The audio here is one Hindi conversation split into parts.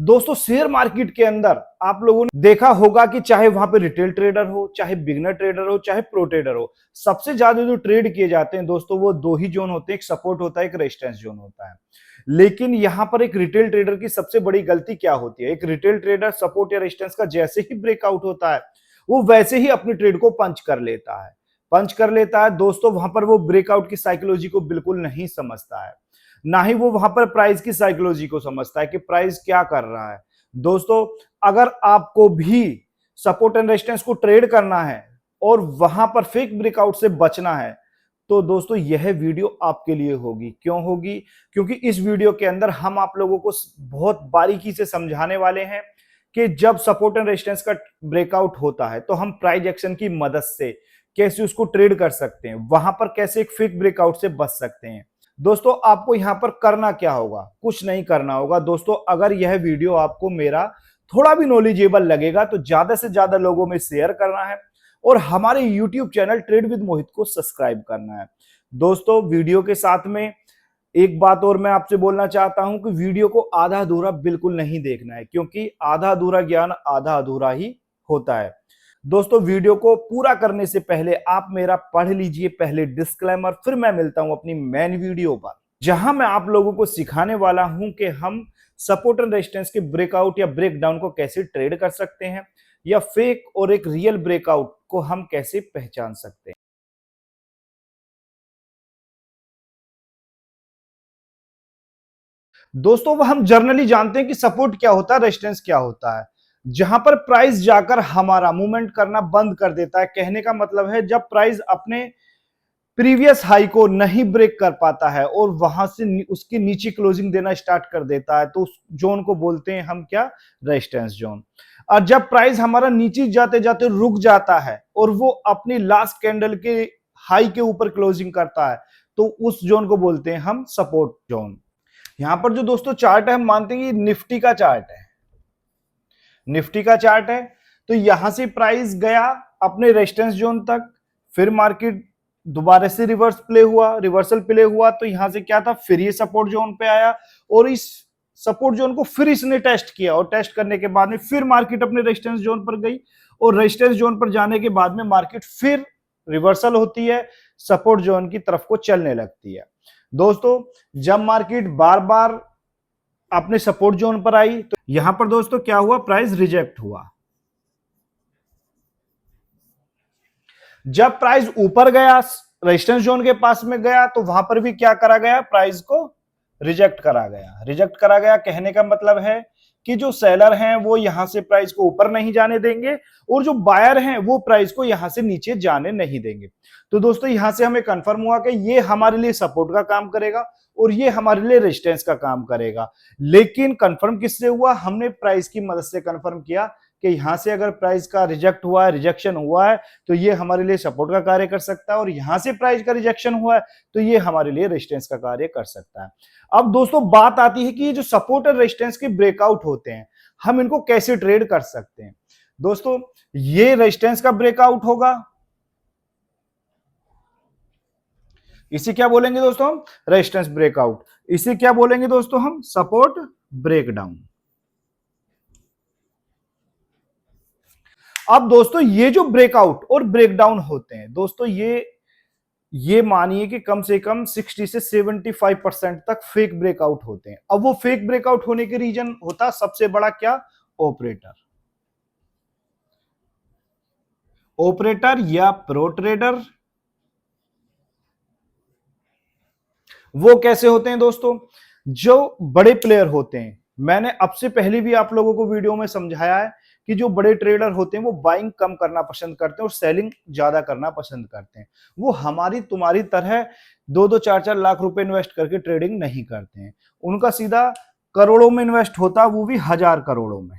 दोस्तों शेयर मार्केट के अंदर आप लोगों ने देखा होगा कि चाहे वहां पे रिटेल ट्रेडर हो, चाहे बिगनर ट्रेडर हो, चाहे प्रो ट्रेडर हो, सबसे ज्यादा जो ट्रेड किए जाते हैं दोस्तों वो दो ही जोन होते हैं, एक सपोर्ट होता है, एक रेजिस्टेंस जोन होता है। लेकिन यहां पर एक रिटेल ट्रेडर की सबसे बड़ी गलती क्या होती है, एक रिटेल ट्रेडर सपोर्ट या रेजिस्टेंस का जैसे ही ब्रेकआउट होता है वो वैसे ही अपनी ट्रेड को पंच कर लेता है दोस्तों। वहां पर वो ब्रेकआउट की साइकोलॉजी को बिल्कुल नहीं समझता है, ना ही वो वहां पर प्राइस की साइकोलॉजी को समझता है कि प्राइस क्या कर रहा है। दोस्तों अगर आपको भी सपोर्ट एंड रेजिस्टेंस को ट्रेड करना है और वहां पर फेक ब्रेकआउट से बचना है तो दोस्तों यह वीडियो आपके लिए होगी। क्यों होगी? क्योंकि इस वीडियो के अंदर हम आप लोगों को बहुत बारीकी से समझाने वाले हैं कि जब सपोर्ट एंड रेजिस्टेंस का ब्रेकआउट होता है तो हम प्राइस एक्शन की मदद से कैसे उसको ट्रेड कर सकते हैं, वहां पर कैसे एक फेक ब्रेकआउट से बच सकते हैं। दोस्तों आपको यहां पर करना क्या होगा? कुछ नहीं करना होगा दोस्तों। अगर यह वीडियो आपको मेरा थोड़ा भी नॉलेजेबल लगेगा तो ज्यादा से ज्यादा लोगों में शेयर करना है और हमारे YouTube चैनल ट्रेड विद मोहित को सब्सक्राइब करना है। दोस्तों वीडियो के साथ में एक बात और मैं आपसे बोलना चाहता हूं कि वीडियो को आधा अधूरा बिल्कुल नहीं देखना है, क्योंकि आधा अधूरा ज्ञान आधा अधूरा ही होता है। दोस्तों वीडियो को पूरा करने से पहले आप मेरा पढ़ लीजिए पहले डिस्क्लेमर, फिर मैं मिलता हूं अपनी मेन वीडियो पर, जहां मैं आप लोगों को सिखाने वाला हूं कि हम सपोर्ट एंड रेजिस्टेंस के ब्रेकआउट या ब्रेकडाउन को कैसे ट्रेड कर सकते हैं या फेक और एक रियल ब्रेकआउट को हम कैसे पहचान सकते हैं। दोस्तों वह हम जर्नली जानते हैं कि सपोर्ट क्या होता है, रेजिस्टेंस क्या होता है। जहां पर प्राइस जाकर हमारा मूवमेंट करना बंद कर देता है, कहने का मतलब है जब प्राइस अपने प्रीवियस हाई को नहीं ब्रेक कर पाता है और वहां से उसके नीचे क्लोजिंग देना स्टार्ट कर देता है तो उस जोन को बोलते हैं हम क्या? Resistance zone. और जब प्राइस हमारा नीचे जाते जाते रुक जाता है और वो अपनी लास्ट कैंडल के हाई के ऊपर क्लोजिंग करता है तो उस जोन को बोलते हैं हम सपोर्ट जोन। यहां पर जो दोस्तों चार्ट है हम मानते हैं कि निफ्टी का चार्ट है, निफ्टी का चार्ट है। तो यहां से प्राइस गया अपने रेजिस्टेंस जोन तक, फिर मार्केट दोबारा से रिवर्सल प्ले हुआ तो यहां से क्या था, फिर ये सपोर्ट जोन पे आया और इस सपोर्ट जोन को फिर इसने टेस्ट किया और टेस्ट करने के बाद में फिर मार्केट अपने रेजिस्टेंस जोन पर गई और रेजिस्टेंस जोन पर जाने के बाद में मार्केट फिर रिवर्सल होती है, सपोर्ट जोन की तरफ को चलने लगती है। दोस्तों जब मार्केट बार बार अपने सपोर्ट जोन पर आई तो यहां पर दोस्तों क्या हुआ, प्राइस रिजेक्ट हुआ। जब प्राइस ऊपर गया रेजिस्टेंस जोन के पास में गया तो वहां पर भी क्या करा गया, प्राइस को रिजेक्ट करा गया। रिजेक्ट करा गया कहने का मतलब है कि जो सेलर हैं वो यहां से प्राइस को ऊपर नहीं जाने देंगे और जो बायर हैं वो प्राइस को यहां से नीचे जाने नहीं देंगे। तो दोस्तों यहां से हमें कंफर्म हुआ कि ये हमारे लिए सपोर्ट का काम करेगा और ये हमारे लिए रेजिस्टेंस का काम करेगा। लेकिन कंफर्म किससे हुआ? हमने प्राइस की मदद से कंफर्म किया कि यहां से अगर प्राइस का रिजेक्ट हुआ है, रिजेक्शन हुआ है तो ये हमारे लिए सपोर्ट का कार्य कर सकता है और यहां से प्राइस का रिजेक्शन हुआ है तो ये हमारे लिए रेजिस्टेंस का कार्य कर सकता है। अब दोस्तों बात आती है कि ये जो सपोर्ट और रेजिस्टेंस के ब्रेकआउट होते हैं हम इनको कैसे ट्रेड कर सकते हैं। दोस्तों ये रेजिस्टेंस का ब्रेकआउट होगा, इसे क्या बोलेंगे दोस्तों हम? Resistance breakout. इसे क्या बोलेंगे दोस्तों हम? Support breakdown. अब दोस्तों ये जो ब्रेकआउट और ब्रेकडाउन होते हैं दोस्तों ये मानिए कि कम से कम 60 से 75% तक फेक ब्रेकआउट होते हैं। अब वो फेक ब्रेकआउट होने के रीजन होता सबसे बड़ा क्या? ऑपरेटर, ऑपरेटर या प्रो ट्रेडर। वो कैसे होते हैं दोस्तों? जो बड़े प्लेयर होते हैं, मैंने अब से पहले भी आप लोगों को वीडियो में समझाया है कि जो बड़े ट्रेडर होते हैं वो बाइंग कम करना पसंद करते हैं और सेलिंग ज्यादा करना पसंद करते हैं। वो हमारी तुम्हारी तरह 2-2 4-4 लाख रुपए इन्वेस्ट करके ट्रेडिंग नहीं करते हैं, उनका सीधा करोड़ों में इन्वेस्ट होता, वो भी 1000 करोड़ों में।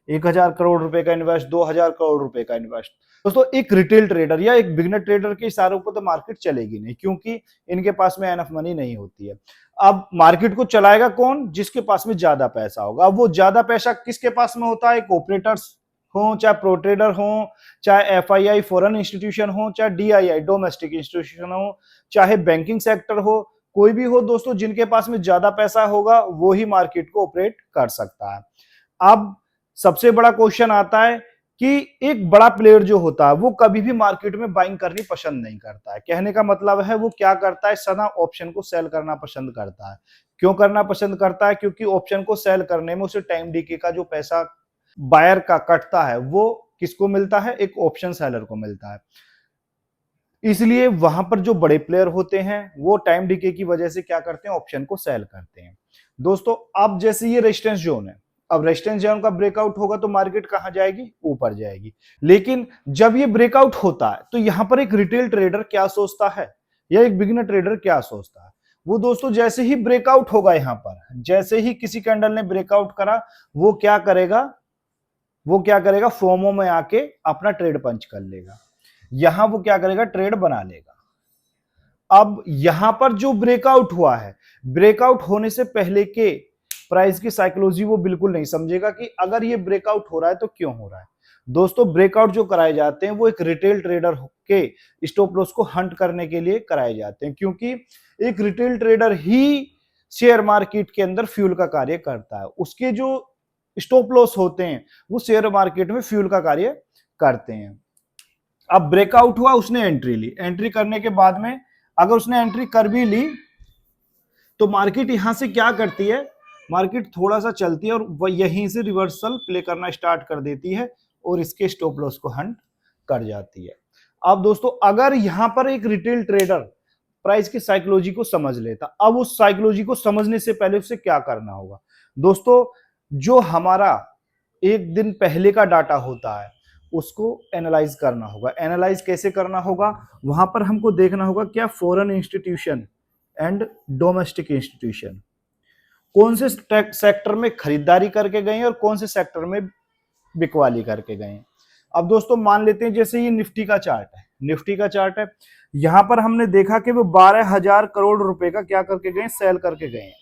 1000 करोड़ रुपए का इन्वेस्ट, 2000 करोड़ रुपए का इन्वेस्ट। दोस्तों एक रिटेल ट्रेडर या एक बिगनर ट्रेडर के इशारों पर तो मार्केट चलेगी नहीं, क्योंकि इनके पास में एनफ मनी नहीं होती है। अब मार्केट को चलाएगा कौन? जिसके पास में ज्यादा पैसा होगा। अब वो ज्यादा पैसा किसके पास में होता है? ऑपरेटर्स हो, चाहे प्रो ट्रेडर हो, चाहे एफआईआई फॉरेन इंस्टीट्यूशन हो, चाहे डीआईआई डोमेस्टिक इंस्टीट्यूशन हो, चाहे बैंकिंग सेक्टर हो, कोई भी हो दोस्तों, जिनके पास में ज्यादा पैसा होगा वो ही मार्केट को ऑपरेट कर सकता है। अब सबसे बड़ा क्वेश्चन आता है कि एक बड़ा प्लेयर जो होता है वो कभी भी मार्केट में बाइंग करनी पसंद नहीं करता है। कहने का मतलब है वो क्या करता है, सदा ऑप्शन को सेल करना पसंद करता है। क्यों करना पसंद करता है? क्योंकि ऑप्शन को सेल करने में उसे टाइम डीके का जो पैसा बायर का कटता है वो किसको मिलता है? एक ऑप्शन सेलर को मिलता है। इसलिए वहां पर जो बड़े प्लेयर होते हैं वो टाइम डीके की वजह से क्या करते हैं? ऑप्शन को सेल करते हैं। दोस्तों अब जैसे ये रेजिस्टेंस जोन है, अब रेजिस्टेंस जोन का ब्रेकआउट होगा तो मार्केट कहां जाएगी? ऊपर जाएगी। लेकिन जब ये ब्रेकआउट होता है तो यहां पर एक रिटेल ट्रेडर क्या सोचता है या एक बिगिनर ट्रेडर क्या सोचता है? वो दोस्तों जैसे ही ब्रेकआउट होगा, यहां पर जैसे ही किसी कैंडल ने ब्रेकआउट करा, वो क्या करेगा? वो क्या करेगा? फोमो में आके अपना ट्रेड पंच कर लेगा। यहां वो क्या करेगा? ट्रेड बना लेगा। अब यहां पर जो ब्रेकआउट हुआ है, ब्रेकआउट होने से पहले के प्राइस की साइकोलॉजी वो बिल्कुल नहीं समझेगा कि अगर ये ब्रेकआउट हो रहा है तो क्यों हो रहा है। दोस्तों ब्रेकआउट जो कराए जाते हैं वो एक रिटेल ट्रेडर के स्टॉप लॉस को हंट करने के लिए कराए जाते हैं, क्योंकि एक रिटेल ट्रेडर ही शेयर मार्केट के अंदर फ्यूल का कार्य करता है। उसके जो स्टॉप लॉस होते हैं वो शेयर मार्केट में फ्यूल का कार्य करते हैं। अब ब्रेकआउट हुआ, उसने एंट्री ली, एंट्री करने के बाद में अगर उसने एंट्री कर भी ली तो मार्केट यहां से क्या करती है? मार्केट थोड़ा सा चलती है और वह यहीं से रिवर्सल प्ले करना स्टार्ट कर देती है और इसके स्टॉप लॉस को हंट कर जाती है। अब दोस्तों अगर यहां पर एक रिटेल ट्रेडर प्राइस की साइकोलॉजी को समझ लेता, अब उस साइकोलॉजी को समझने से पहले उसे क्या करना होगा? दोस्तों जो हमारा एक दिन पहले का डाटा होता है उसको एनालाइज करना होगा। एनालाइज कैसे करना होगा? वहां पर हमको देखना होगा क्या foreign institution and domestic institution कौन से सेक्टर में खरीदारी करके गए हैं और कौन से सेक्टर में बिकवाली करके गए हैं। अब दोस्तों मान लेते हैं जैसे ये निफ्टी का चार्ट है, निफ्टी का चार्ट है, यहां पर हमने देखा कि वो 12,000 करोड़ रुपए का क्या करके गए? सेल करके गए हैं,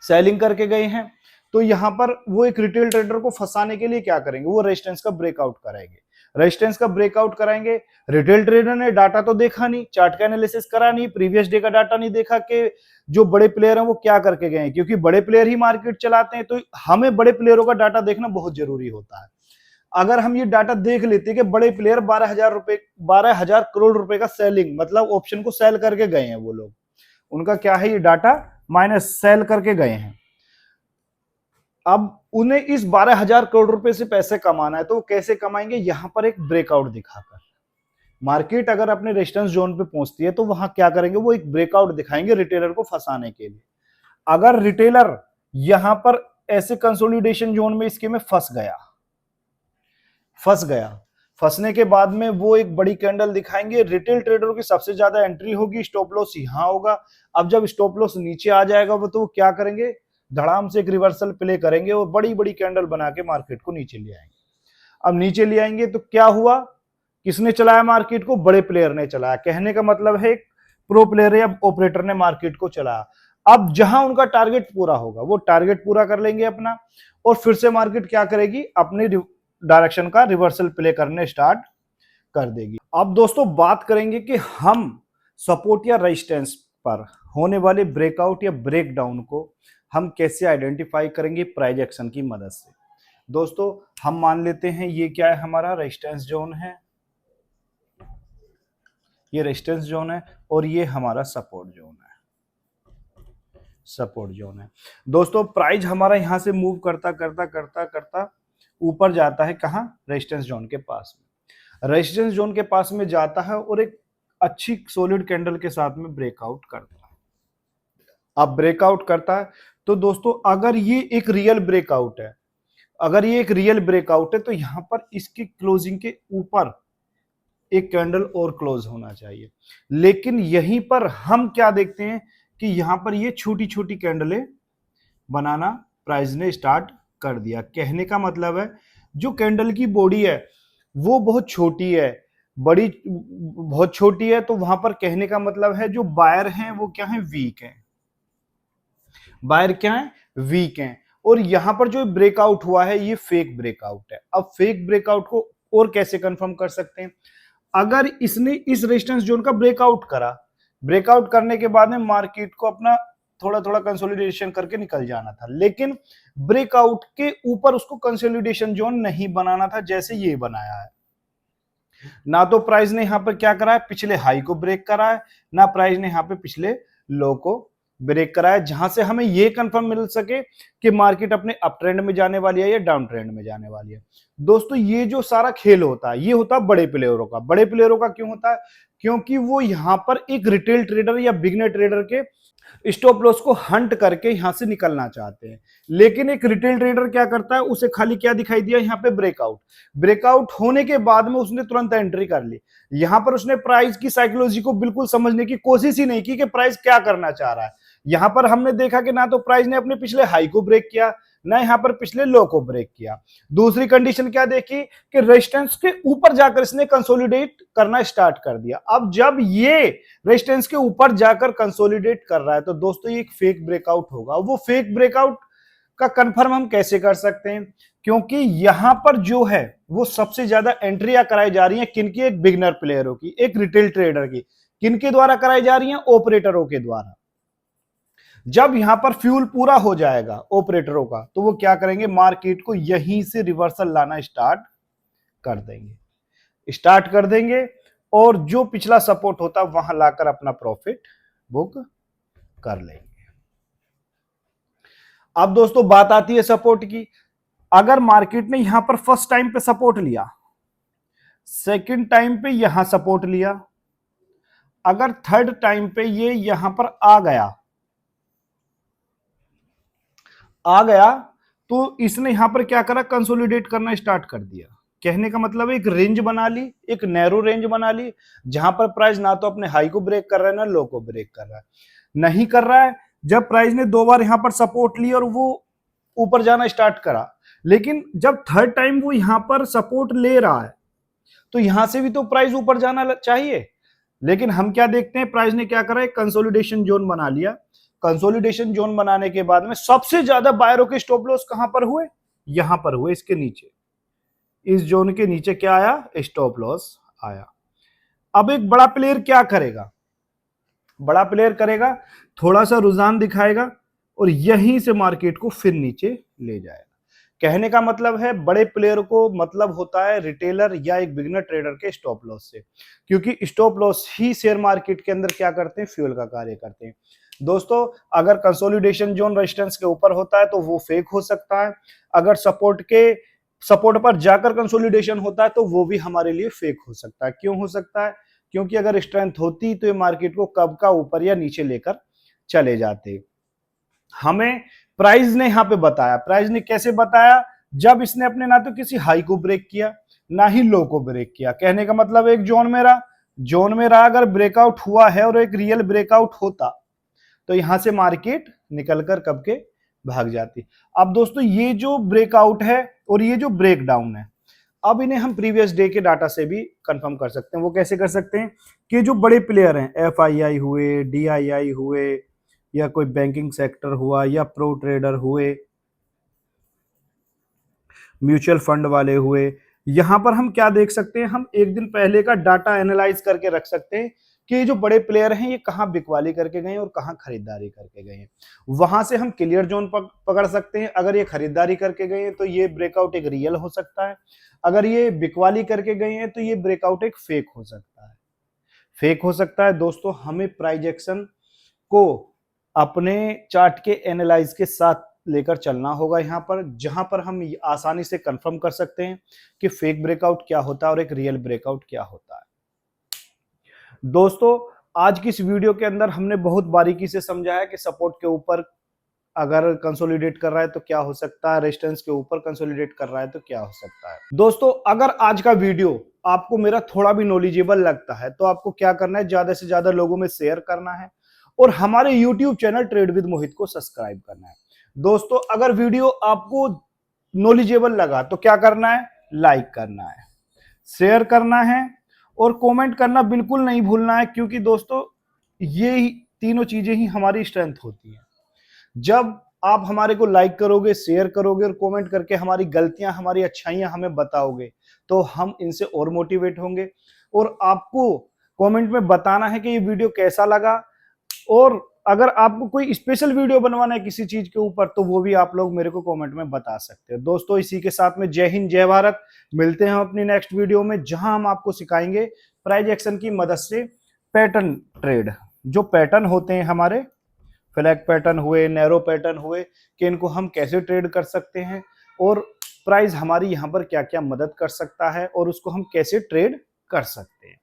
सेलिंग करके गए हैं। तो यहां पर वो एक रिटेल ट्रेडर को फंसाने के लिए क्या करेंगे? वो रेजिस्टेंस का ब्रेकआउट कराएंगे, रेजिस्टेंस का ब्रेकआउट कराएंगे। रिटेल ट्रेडर ने डाटा तो देखा नहीं, चार्ट का एनालिसिस करा नहीं, प्रीवियस डे का डाटा नहीं देखा कि जो बड़े प्लेयर हैं वो क्या करके गए हैं, क्योंकि बड़े प्लेयर ही मार्केट चलाते हैं। तो हमें बड़े प्लेयरों का डाटा देखना बहुत जरूरी होता है। अगर हम ये डाटा देख लेते कि बड़े प्लेयर 12,000 करोड़ रुपए का सेलिंग, मतलब ऑप्शन को सेल करके गए हैं वो लोग, उनका क्या है ये डाटा माइनस, सेल करके गए हैं। अब उन्हें इस 12,000 करोड़ रुपए से पैसे कमाना है तो वो कैसे कमाएंगे? यहां पर एक ब्रेकआउट दिखाकर। मार्केट अगर अपने रेजिस्टेंस जोन पे पहुंचती है तो वहां क्या करेंगे? वो एक ब्रेकआउट दिखाएंगे रिटेलर को फंसाने के लिए। अगर रिटेलर यहां पर ऐसे कंसोलिडेशन जोन में इसके में फंस गया, फंसने के बाद में वो एक बड़ी कैंडल दिखाएंगे, रिटेल ट्रेडरों की सबसे ज्यादा एंट्री होगी, स्टॉप लॉस यहां होगा। अब जब स्टॉप लॉस नीचे आ जाएगा वो तो क्या करेंगे? धड़ाम से एक रिवर्सल प्ले करेंगे और बड़ी बड़ी कैंडल बना के मार्केट को नीचे ले आएंगे। अब नीचे ले आएंगे तो क्या हुआ? किसने चलाया मार्केट को? बड़े प्लेयर ने चलाया। कहने का मतलब है एक प्रो प्लेयर या ऑपरेटर ने मार्केट को चलाया। अब जहां उनका टारगेट पूरा होगा वो टारगेट पूरा कर लेंगे अपना, और फिर से मार्केट क्या करेगी? अपनी डायरेक्शन का रिवर्सल प्ले करने स्टार्ट कर देगी। अब दोस्तों बात करेंगे कि हम सपोर्ट या रेजिस्टेंस पर होने वाले ब्रेकआउट या ब्रेकडाउन को हम कैसे आइडेंटिफाई करेंगे प्राइस एक्शन की मदद से। दोस्तों हम मान लेते हैं ये क्या है? हमारा रेजिस्टेंस जोन है, ये रेजिस्टेंस जोन है और ये हमारा सपोर्ट जोन है, सपोर्ट जोन है। दोस्तों प्राइस हमारा यहां से मूव करता करता करता करता ऊपर जाता है, कहां? रेजिस्टेंस जोन के पास में। रेजिस्टेंस जोन के पास में जाता है और एक अच्छी सॉलिड कैंडल के साथ में ब्रेकआउट करता है। अब ब्रेकआउट करता है तो दोस्तों अगर ये एक रियल ब्रेकआउट है, अगर ये एक रियल ब्रेकआउट है तो यहां पर इसकी क्लोजिंग के ऊपर एक कैंडल और क्लोज होना चाहिए। लेकिन यहीं पर हम क्या देखते हैं कि यहां पर ये छोटी छोटी कैंडलें बनाना प्राइस ने स्टार्ट कर दिया। कहने का मतलब है जो कैंडल की बॉडी है वो बहुत छोटी है, बड़ी बहुत छोटी है, तो वहां पर कहने का मतलब है जो बायर हैं वो क्या है? वीक हैं। बायर क्या है? वीक हैं। और यहां पर जो ब्रेकआउट हुआ है ये फेक ब्रेकआउट है। अब फेक ब्रेकआउट को और कैसे कंफर्म कर सकते हैं? अगर इसने इस रेजिस्टेंस जोन का ब्रेकआउट करा, ब्रेकआउट करने के बाद में मार्केट को अपना थोड़ा थोड़ा कंसोलिडेशन करके निकल जाना था, लेकिन ब्रेकआउट के ऊपर उसको कंसोलिडेशन जोन नहीं बनाना था जैसे ये बनाया है। ना तो प्राइस ने यहां पर क्या करा है, पिछले हाई को ब्रेक करा है, ना प्राइस ने यहां पे पिछले लो को ब्रेक करा है, जहां से हमें यह कंफर्म मिल सके कि मार्केट अपने अप ट्रेंड में जाने वाली है या डाउन ट्रेंड में जाने वाली है। दोस्तों ये जो सारा खेल होता है, ये होता है बड़े प्लेयरों का। बड़े प्लेयरों का क्यों होता है? क्योंकि वो यहां पर एक रिटेल ट्रेडर या बिगनर ट्रेडर के स्टॉप लॉस को हंट करके यहां से निकलना चाहते हैं। लेकिन एक रिटेल ट्रेडर क्या करता है, उसे खाली क्या दिखाई दिया यहां पे, ब्रेकआउट। ब्रेकआउट होने के बाद में उसने तुरंत एंट्री कर ली। यहां पर उसने प्राइस की साइकोलॉजी को बिल्कुल समझने की कोशिश ही नहीं की कि प्राइस क्या करना चाह रहा है। यहां पर हमने देखा कि ना तो प्राइस ने अपने पिछले हाई को ब्रेक किया, ना यहां पर पिछले लो को ब्रेक किया। दूसरी कंडीशन क्या देखी कि रेजिस्टेंस के ऊपर जाकर इसने कंसोलिडेट करना स्टार्ट कर दिया। अब जब ये रेजिस्टेंस के ऊपर जाकर कंसोलिडेट कर रहा है तो दोस्तों ये एक फेक ब्रेकआउट होगा। वो फेक ब्रेकआउट का कंफर्म हम कैसे कर सकते हैं? क्योंकि यहां पर जो है वो सबसे ज्यादा एंट्रियां कराई जा रही हैं किनकी? एक बिगनर प्लेयरों की, एक रिटेल ट्रेडर की। किनके द्वारा कराई जा रही हैं? ऑपरेटरों के द्वारा। जब यहां पर फ्यूल पूरा हो जाएगा ऑपरेटरों का, तो वो क्या करेंगे, मार्केट को यहीं से रिवर्सल लाना स्टार्ट कर देंगे और जो पिछला सपोर्ट होता है वहां लाकर अपना प्रॉफिट बुक कर लेंगे। अब दोस्तों बात आती है सपोर्ट की। अगर मार्केट ने यहां पर फर्स्ट टाइम पे सपोर्ट लिया, सेकंड टाइम पे यहां सपोर्ट लिया, अगर थर्ड टाइम पे ये यहां पर आ गया तो इसने यहां पर क्या करा, कंसोलिडेट करना स्टार्ट कर दिया। कहने का मतलब एक रेंज बना ली, एक नैरो रेंज बना ली, जहां पर प्राइस ना तो अपने हाई को ब्रेक कर रहा है ना लो को ब्रेक कर रहा है, नहीं कर रहा है। जब प्राइस ने दो बार यहां पर सपोर्ट ली और वो ऊपर जाना स्टार्ट करा, लेकिन जब थर्ड टाइम वो यहां पर सपोर्ट ले रहा है तो यहां से भी तो प्राइस ऊपर जाना चाहिए। लेकिन हम क्या देखते हैं, प्राइस ने क्या करा, एक कंसोलिडेशन जोन बना लिया। कंसोलिडेशन जोन बनाने के बाद में सबसे ज्यादा बायरों के स्टॉप लॉस कहां पर हुए? यहां पर हुए, इसके नीचे, इस जोन के नीचे क्या आया, स्टॉप लॉस आया। अब एक बड़ा प्लेयर क्या करेगा? बड़ा प्लेयर करेगा, थोड़ा सा रुझान दिखाएगा और यहीं से मार्केट को फिर नीचे ले जाएगा। कहने का मतलब है बड़े प्लेयर को मतलब होता है रिटेलर या एक बिगिनर ट्रेडर के स्टॉप लॉस से, क्योंकि स्टॉप लॉस ही शेयर मार्केट के अंदर क्या करते हैं, फ्यूल का कार्य करते हैं। दोस्तों अगर कंसोलिडेशन जोन रेजिस्टेंस के ऊपर होता है तो वो फेक हो सकता है, अगर सपोर्ट पर जाकर कंसोलिडेशन होता है तो वो भी हमारे लिए फेक हो सकता है। क्यों हो सकता है? क्योंकि अगर स्ट्रेंथ होती तो ये मार्केट को कब का ऊपर या नीचे लेकर चले जाते। हमें प्राइस ने यहां पे बताया, प्राइस ने कैसे बताया, जब इसने अपने ना तो किसी हाई को ब्रेक किया ना ही लो को ब्रेक किया। कहने का मतलब एक जोन में रहा, अगर ब्रेकआउट हुआ है और एक रियल ब्रेकआउट होता तो यहां से मार्केट निकलकर कब के भाग जाती। अब दोस्तों ये जो ब्रेकआउट है और ये जो ब्रेक डाउन है, अब इन्हें हम प्रीवियस डे के डाटा से भी कंफर्म कर सकते हैं। वो कैसे कर सकते हैं कि जो बड़े प्लेयर हैं, एफआईआई हुए, डीआईआई हुए, या कोई बैंकिंग सेक्टर हुआ, या प्रो ट्रेडर हुए, म्यूचुअल फंड वाले हुए, यहां पर हम क्या देख सकते हैं, हम एक दिन पहले का डाटा एनालाइज करके रख सकते हैं कि ये जो बड़े प्लेयर हैं ये कहां बिकवाली करके गए और कहां खरीदारी करके गए हैं। वहां से हम क्लियर जोन पकड़ सकते हैं। अगर ये खरीदारी करके गए हैं तो ये ब्रेकआउट एक रियल हो सकता है, अगर ये बिकवाली करके गए हैं तो ये ब्रेकआउट एक फेक हो सकता है। दोस्तों हमें प्राइस एक्शन को अपने चार्ट के एनालाइज के साथ लेकर चलना होगा यहां पर, जहां पर हम आसानी से कंफर्म कर सकते हैं कि फेक ब्रेकआउट क्या होता है और एक रियल ब्रेकआउट क्या होता है। दोस्तों आज की इस वीडियो के अंदर हमने बहुत बारीकी से समझाया कि सपोर्ट के ऊपर अगर कंसोलिडेट कर रहा है तो क्या हो सकता है, रेजिस्टेंस के ऊपर कंसोलिडेट कर रहा है तो क्या हो सकता है। दोस्तों अगर आज का वीडियो आपको मेरा थोड़ा भी नॉलेजेबल लगता है तो आपको क्या करना है, ज्यादा से ज्यादा लोगों में शेयर करना है और हमारे YouTube चैनल ट्रेड विद मोहित को सब्सक्राइब करना है। दोस्तों अगर वीडियो आपको नॉलेजेबल लगा तो क्या करना है, लाइक करना है, शेयर करना है और कमेंट करना बिल्कुल नहीं भूलना है, क्योंकि दोस्तों ये तीनों चीजें ही हमारी स्ट्रेंथ होती है। जब आप हमारे को लाइक करोगे, शेयर करोगे और कमेंट करके हमारी गलतियां, हमारी अच्छाइयां हमें बताओगे तो हम इनसे और मोटिवेट होंगे और आपको कमेंट में बताना है कि ये वीडियो कैसा लगा। और अगर आपको कोई स्पेशल वीडियो बनवाना है किसी चीज के ऊपर तो वो भी आप लोग मेरे को कमेंट में बता सकते हैं। दोस्तों इसी के साथ में जय हिंद जय भारत, मिलते हैं अपनी नेक्स्ट वीडियो में जहां हम आपको सिखाएंगे प्राइस एक्शन की मदद से पैटर्न ट्रेड। जो पैटर्न होते हैं हमारे फ्लैग पैटर्न हुए, नैरो पैटर्न हुए, कि इनको हम कैसे ट्रेड कर सकते हैं और प्राइस हमारी यहाँ पर क्या क्या मदद कर सकता है और उसको हम कैसे ट्रेड कर सकते हैं।